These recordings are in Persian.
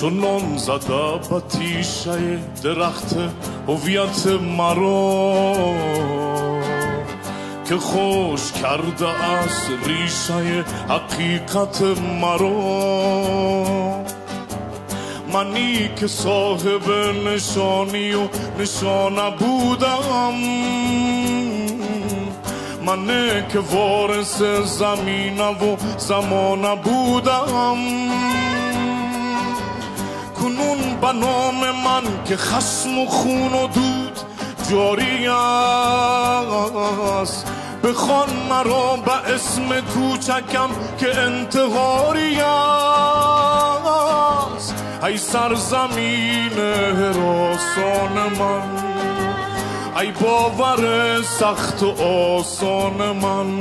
چون زده به تیشه درخت هویت مرا که خوش کرده از ریشه حقیقت مرا. منی که صاحب نشانی و نشانه بودم، منی که وارث زمینه و زمانه بودم، کنون به نام من که خشم و خون و دود جاری است، بخوان مرا به اسم کوچکم که انتحاری است. ای سرزمین هراسان من، ای باور سخت و آسان من،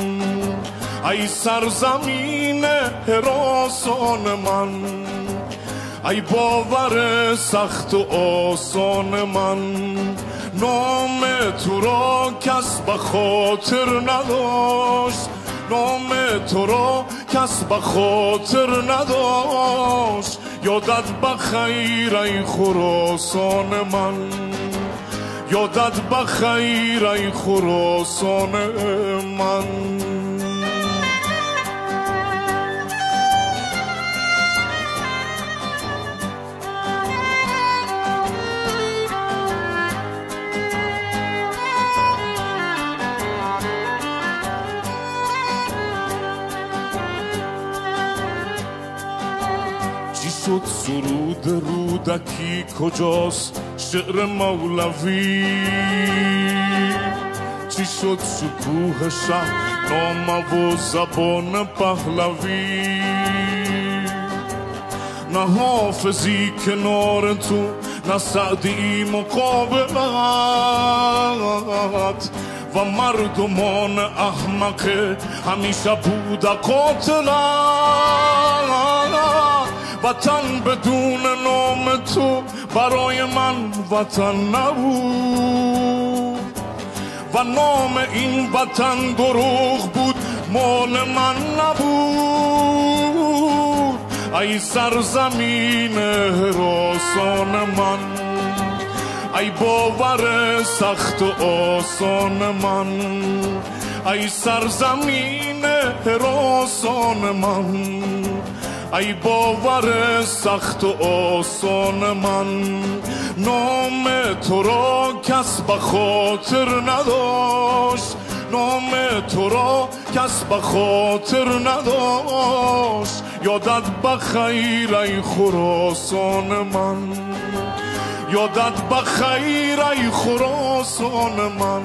ای سرزمین هراسان من، ای باور سخت و آسان من. نام تو را کس به خاطر نداشت، نام تو را کس به خاطر نداشت. یادت بخیر ای خراسان من، یادت بخیر ای خراسان من. چی شد سرود رودکی کجاست شعر مولوی؟ چی شد شکوه شهر نامه و زبان پهلوی؟ نه حافظی کنار تو، نه سعدی مقابلت، و مردمان احمق همیشه بوده قاتلت. وطن بدون نام تو برای من وطن نبود، و نام این وطن دروغ بود مال من نبود. ای سرزمین هراسان من، ای باور سخت و آسان من، ای سرزمین هراسان من، ای باور سخت و آسان من. نام تو را کس به خاطر نداشت، نام تو را کس به خاطر نداشت. یادت بخیر ای خراسان من، یادت بخیر ای خراسان من.